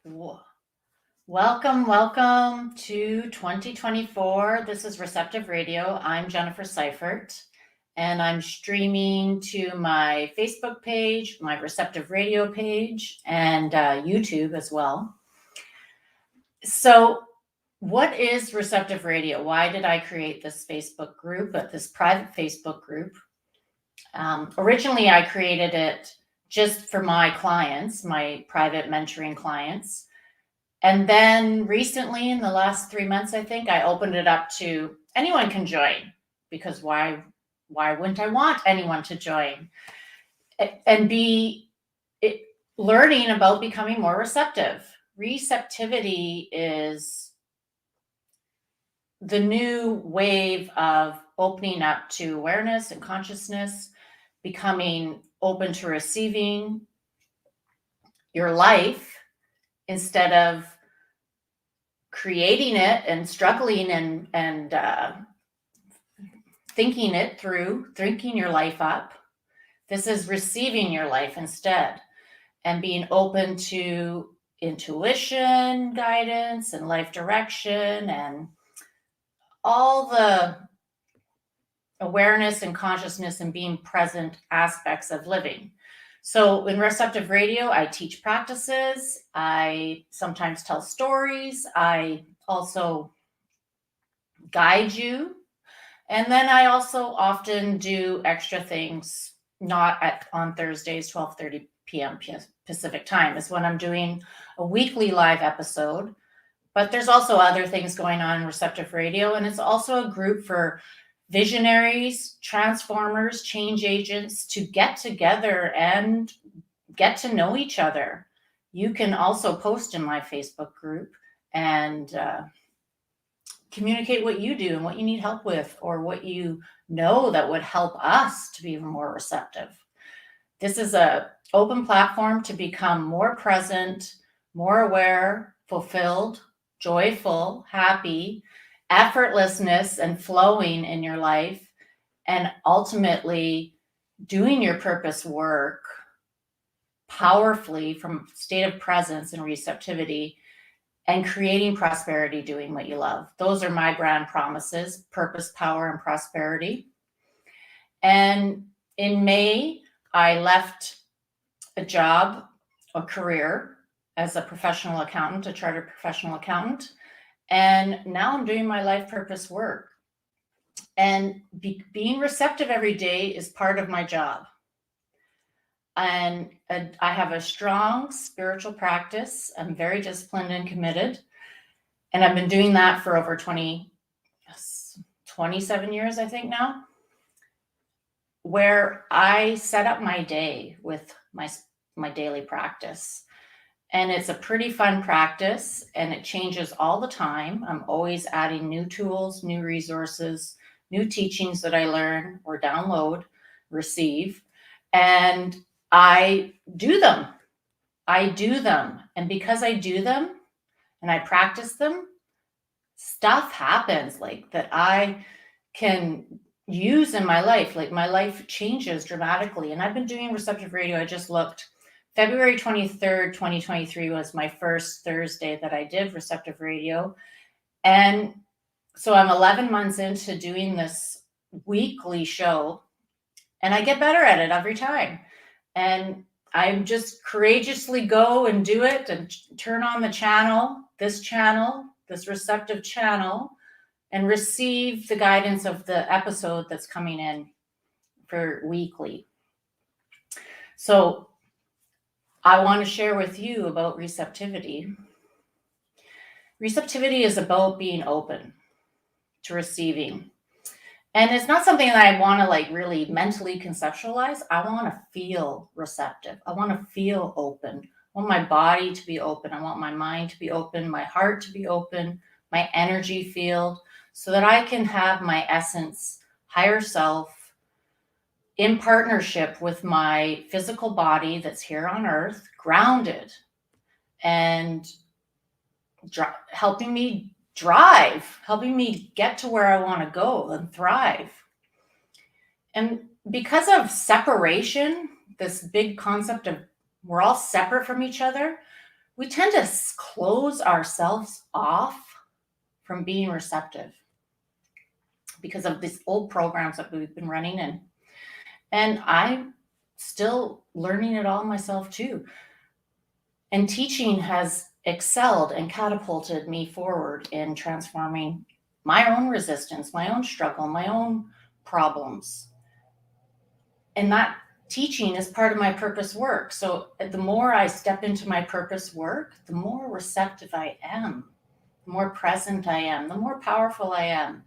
W- welcome to 2024. This is Receptive Radio. I'm Jennifer Sifert, and I'm streaming to my Facebook page, my Receptive Radio page, and YouTube as well. So, what is Receptive Radio? Why did I create this Facebook group, this private Facebook group? Originally, I created it just for my clients, my private mentoring clients. And then recently, in the last 3 months, I think I opened it up to anyone can join, because why wouldn't I want anyone to join and be learning about becoming more receptive? Receptivity is the new wave of opening up to awareness and consciousness, becoming open to receiving your life instead of creating it and struggling and thinking it through, thinking your life up. This is receiving your life instead, and being open to intuition, guidance, and life direction, and all the awareness and consciousness and being present aspects of living. So in Receptive Radio, I teach practices. I sometimes tell stories. I also guide you. And then I also often do extra things, not on Thursdays, 12:30 p.m. Pacific time is when I'm doing a weekly live episode. But there's also other things going on in Receptive Radio. And it's also a group for visionaries, transformers, change agents to get together and get to know each other. You can also post in my Facebook group and communicate what you do and what you need help with, or what you know that would help us to be more receptive. This is an open platform to become more present, more aware, fulfilled, joyful, happy, effortlessness and flowing in your life, and ultimately doing your purpose work powerfully from a state of presence and receptivity, and creating prosperity doing what you love. Those are my brand promises: purpose, power, and prosperity. And in May, I left a job, a career as a professional accountant, a chartered professional accountant. And now I'm doing my life purpose work. And being receptive every day is part of my job. And I have a strong spiritual practice. I'm very disciplined and committed. And I've been doing that for over 27 years, I think now, where I set up my day with my daily practice. And it's a pretty fun practice, and it changes all the time. I'm always adding new tools, new resources, new teachings that I learn or download, receive, and I do them. And because I do them and I practice them, stuff happens like that I can use in my life. Like my life changes dramatically. And I've been doing Receptive Radio. I just looked. February 23rd, 2023 was my first Thursday that I did Receptive Radio. And so I'm 11 months into doing this weekly show, and I get better at it every time. And I just courageously go and do it and turn on the channel, this Receptive channel, and receive the guidance of the episode that's coming in for weekly. So I want to share with you about receptivity. Receptivity is about being open to receiving. And it's not something that I want to really mentally conceptualize. I want to feel receptive. I want to feel open. I want my body to be open. I want my mind to be open, my heart to be open, my energy field, so that I can have my essence, higher self, in partnership with my physical body that's here on earth, grounded, and helping me drive, helping me get to where I want to go and thrive. And because of separation, this big concept of we're all separate from each other, we tend to close ourselves off from being receptive because of these old programs that we've been running in. And I'm still learning it all myself too. And teaching has excelled and catapulted me forward in transforming my own resistance, my own struggle, my own problems. And that teaching is part of my purpose work. So the more I step into my purpose work, the more receptive I am, the more present I am, the more powerful I am,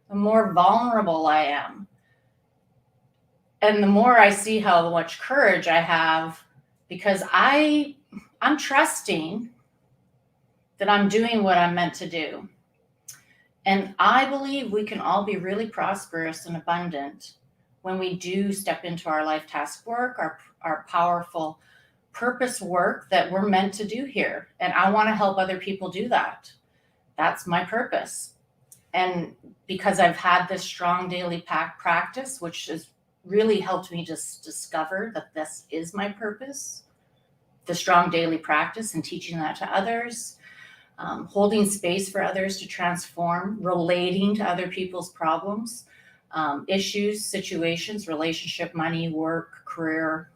the more vulnerable I am. And the more I see how much courage I have, because I'm trusting that I'm doing what I'm meant to do. And I believe we can all be really prosperous and abundant when we do step into our life task work, our powerful purpose work that we're meant to do here. And I want to help other people do that. That's my purpose. And because I've had this strong daily practice, which has really helped me just discover that this is my purpose, the strong daily practice and teaching that to others, holding space for others to transform, relating to other people's problems, issues, situations, relationship, money, work, career,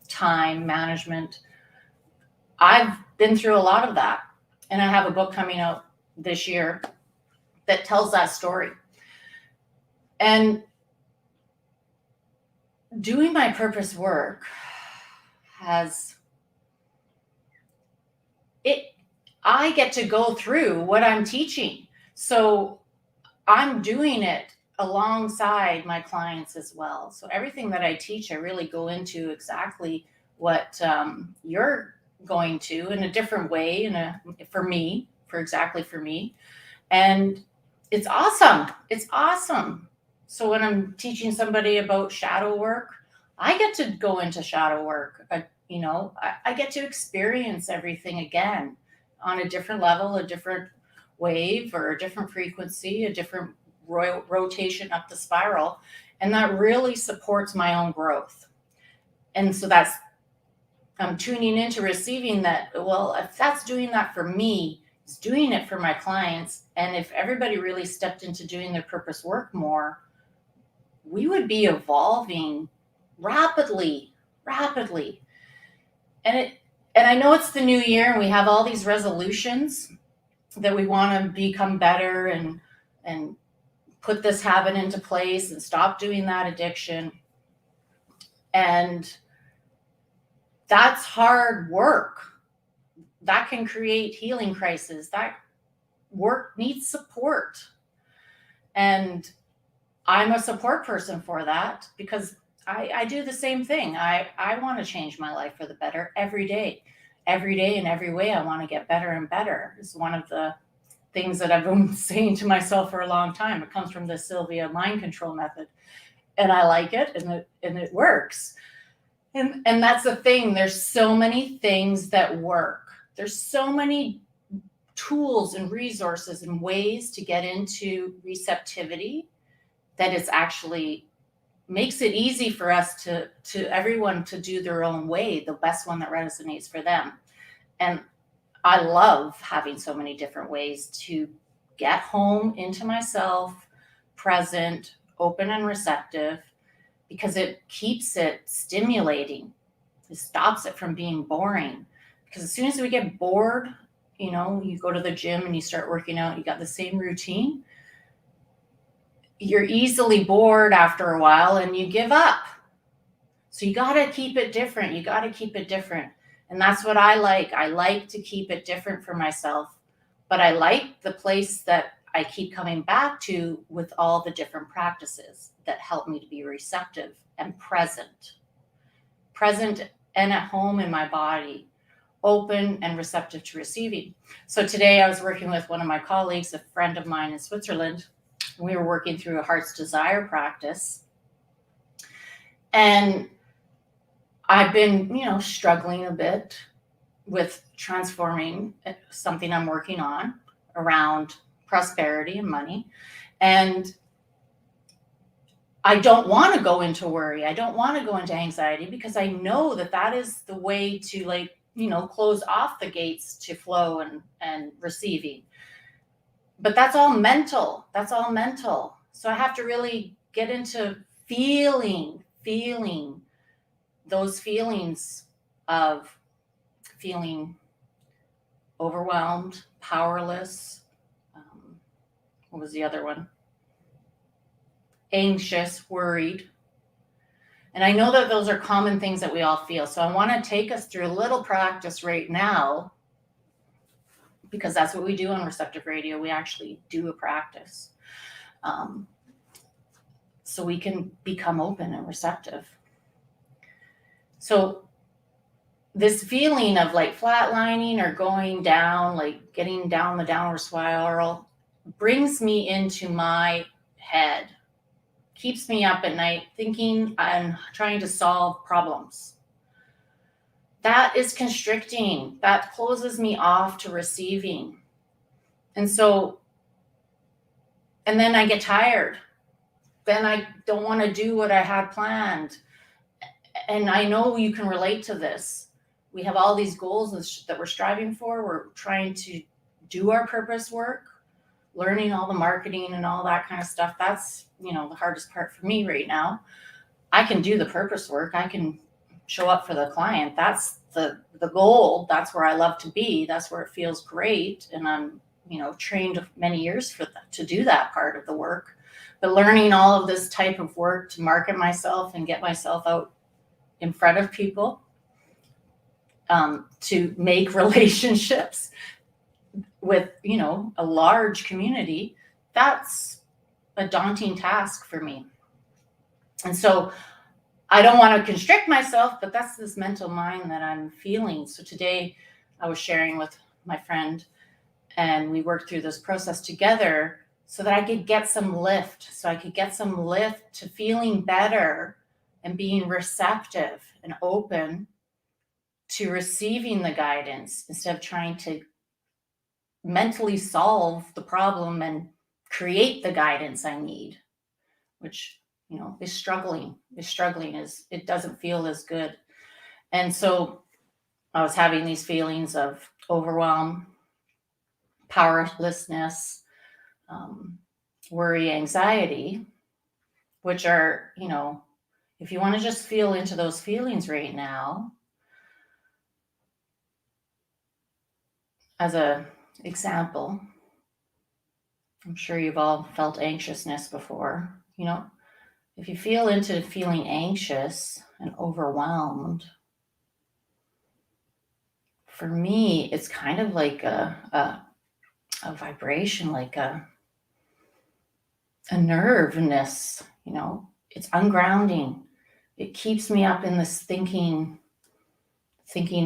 time, management. I've been through a lot of that. And I have a book coming out this year that tells that story. And doing my purpose work I get to go through what I'm teaching. So I'm doing it alongside my clients as well. So everything that I teach, I really go into exactly what you're going to in a different way, for me. And it's awesome. It's awesome. So when I'm teaching somebody about shadow work, I get to go into shadow work. I get to experience everything again on a different level, a different wave or a different frequency, a different rotation up the spiral. And that really supports my own growth. And so I'm tuning into receiving that. Well, if that's doing that for me, it's doing it for my clients. And if everybody really stepped into doing their purpose work more, we would be evolving rapidly. And I know it's the new year and we have all these resolutions that we want to become better and put this habit into place and stop doing that addiction. And that's hard work. That can create healing crises. That work needs support. And I'm a support person for that because I do the same thing. I want to change my life for the better every day. Every day in every way, I want to get better and better. It's one of the things that I've been saying to myself for a long time. It comes from the Sylvia mind control method. And I like it and it works. And that's the thing. There's so many things that work. There's so many tools and resources and ways to get into receptivity that it's actually makes it easy for us to everyone to do their own way, the best one that resonates for them. And I love having so many different ways to get home into myself, present, open and receptive, because it keeps it stimulating. It stops it from being boring. Because as soon as we get bored, you go to the gym and you start working out, you got the same routine. You're easily bored after a while and you give up. So you got to keep it different. And that's what I like. I like to keep it different for myself, but I like the place that I keep coming back to with all the different practices that help me to be receptive and present and at home in my body, open and receptive to receiving. So today I was working with one of my colleagues, a friend of mine in Switzerland. We were working through a heart's desire practice. And I've been, struggling a bit with transforming something I'm working on around prosperity and money. And I don't want to go into worry. I don't want to go into anxiety because I know that is the way to close off the gates to flow and receiving. But that's all mental. That's all mental. So I have to really get into feeling those feelings of feeling overwhelmed, powerless. What was the other one? Anxious, worried. And I know that those are common things that we all feel. So I want to take us through a little practice right now, because that's what we do on Receptive Radio. We actually do a practice. So we can become open and receptive. So this feeling of like flatlining or going down, like getting down the downward spiral, brings me into my head, keeps me up at night thinking I'm trying to solve problems. That is constricting. That closes me off to receiving. And then I get tired. Then I don't want to do what I had planned. And I know you can relate to this. We have all these goals that we're striving for. We're trying to do our purpose work, learning all the marketing and all that kind of stuff. That's, the hardest part for me right now. I can do the purpose work. I can show up for the client. That's the goal. That's where I love to be. That's where it feels great. And I'm, trained many years to do that part of the work. But learning all of this type of work to market myself and get myself out in front of people, to make relationships with, a large community, that's a daunting task for me. And so I don't want to constrict myself, but that's this mental mind that I'm feeling. So today I was sharing with my friend, and we worked through this process together so that I could get some lift, to feeling better and being receptive and open to receiving the guidance instead of trying to mentally solve the problem and create the guidance I need, which, is struggling. It doesn't feel as good. And so I was having these feelings of overwhelm, powerlessness, worry, anxiety, which are, if you want to just feel into those feelings right now, as a example, I'm sure you've all felt anxiousness before. If you feel into feeling anxious and overwhelmed, for me, it's kind of like a vibration, like a nerveness, it's ungrounding. It keeps me up in this thinking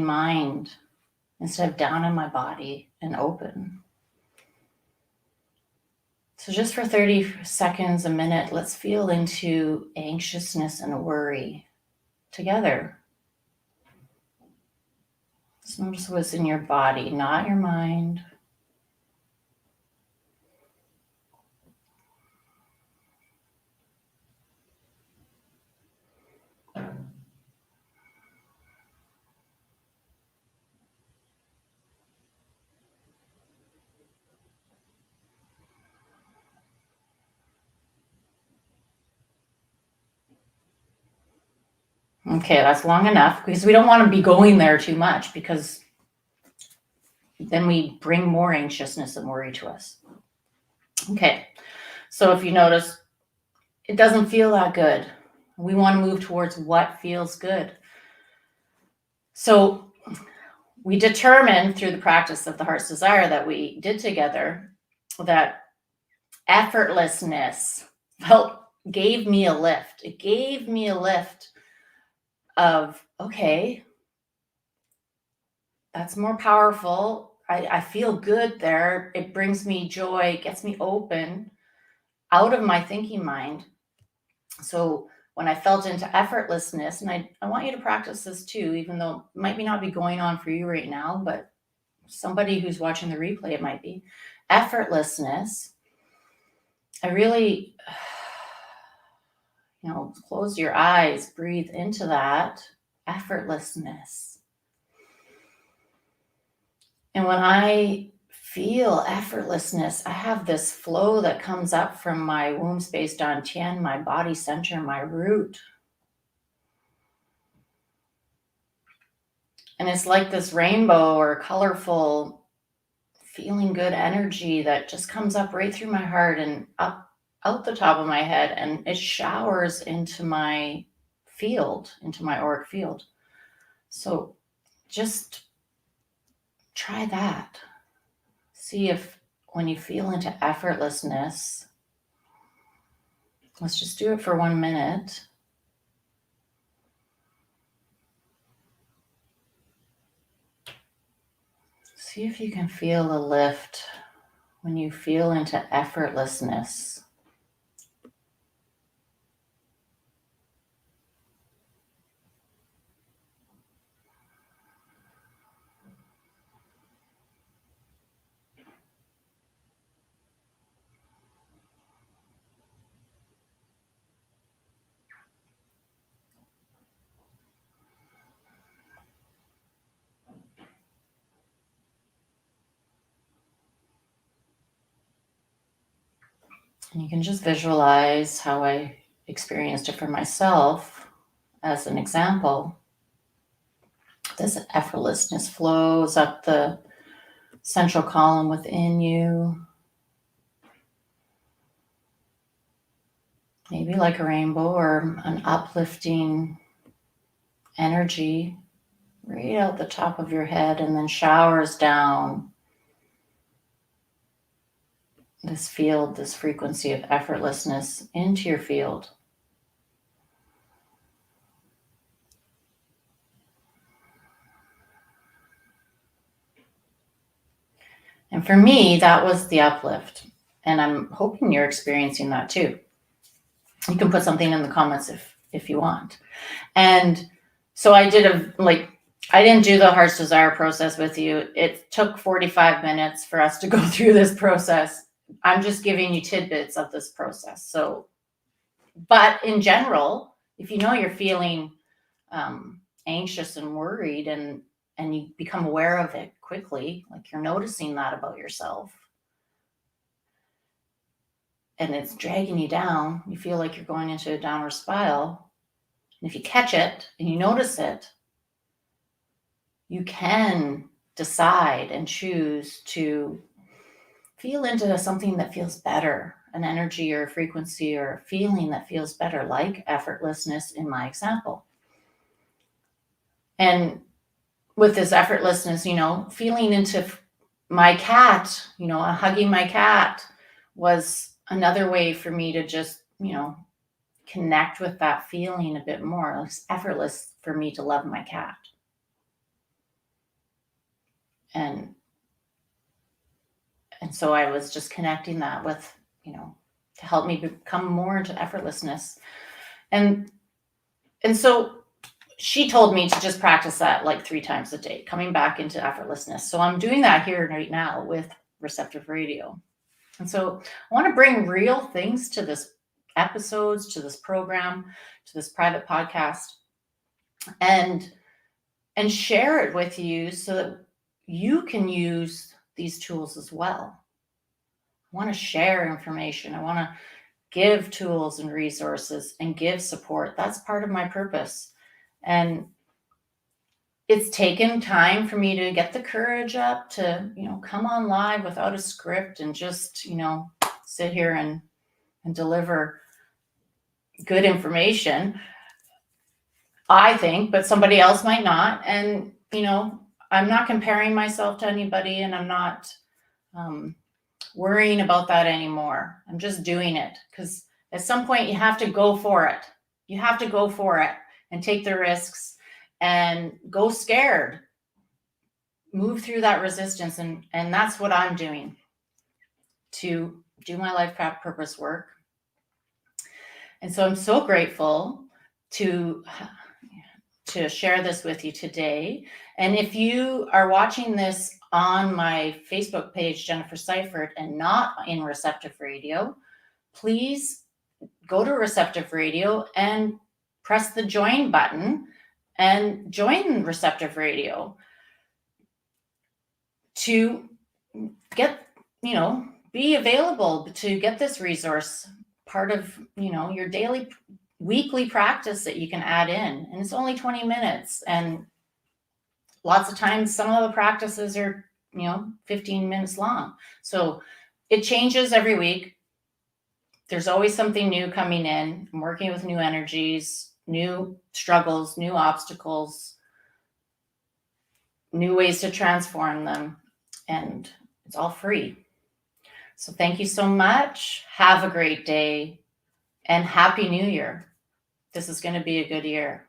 mind instead of down in my body and open. So just for 30 seconds, a minute, let's feel into anxiousness and worry together. Just notice what's in your body, not your mind. Okay, that's long enough, because we don't want to be going there too much, because then we bring more anxiousness and worry to us. Okay, so if you notice, it doesn't feel that good. We want to move towards what feels good. So we determined through the practice of the heart's desire that we did together that effortlessness gave me a lift. It gave me a lift of, okay, that's more powerful. I feel good there. It brings me joy, gets me open out of my thinking mind. So when I felt into effortlessness, and I want you to practice this too, even though it might not be going on for you right now, but somebody who's watching the replay, it might be. Effortlessness, I really, close your eyes, breathe into that effortlessness. And when I feel effortlessness, I have this flow that comes up from my womb space dantian, my body center, my root. And it's like this rainbow or colorful, feeling good energy that just comes up right through my heart and up out the top of my head, and it showers into my field, into my auric field. So just try that. See if when you feel into effortlessness, let's just do it for 1 minute. See if you can feel a lift when you feel into effortlessness. And you can just visualize how I experienced it for myself as an example. This effortlessness flows up the central column within you, maybe like a rainbow or an uplifting energy right out the top of your head, and then showers down this field, this frequency of effortlessness into your field. And for me, that was the uplift. And I'm hoping you're experiencing that too. You can put something in the comments if you want. And so I didn't do the heart's desire process with you. It took 45 minutes for us to go through this process. I'm just giving you tidbits of this process. So, but in general, if you know you're feeling anxious and worried, and you become aware of it quickly, like you're noticing that about yourself, and it's dragging you down, you feel like you're going into a downward spiral. And if you catch it and you notice it, you can decide and choose to feel into something that feels better, an energy or a frequency or a feeling that feels better, like effortlessness in my example. And with this effortlessness, feeling into my cat, hugging my cat was another way for me to just, connect with that feeling a bit more. It's effortless for me to love my cat. And so I was just connecting that with, to help me become more into effortlessness. And so she told me to just practice that like 3 times a day, coming back into effortlessness. So I'm doing that here right now with Receptive Radio. And so I want to bring real things to this episodes, to this program, to this private podcast, and share it with you so that you can use these tools as well. I want to share information. I want to give tools and resources and give support. That's part of my purpose. And it's taken time for me to get the courage up to, come on live without a script and just, sit here and deliver good information, I think, but somebody else might not. And, I'm not comparing myself to anybody, and I'm not worrying about that anymore. I'm just doing it because at some point you have to go for it. You have to go for it and take the risks and go scared, move through that resistance. And that's what I'm doing to do my life path purpose work. And so I'm so grateful to share this with you today. And if you are watching this on my Facebook page, Jennifer Sifert, and not in Receptive Radio, please go to Receptive Radio and press the join button and join Receptive Radio to get, be available to get this resource part of, your daily, weekly practice that you can add in. And it's only 20 minutes. And lots of times, some of the practices are, 15 minutes long. So it changes every week. There's always something new coming in. I'm working with new energies, new struggles, new obstacles, new ways to transform them. And it's all free. So thank you so much. Have a great day and Happy New Year. This is going to be a good year.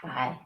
Bye.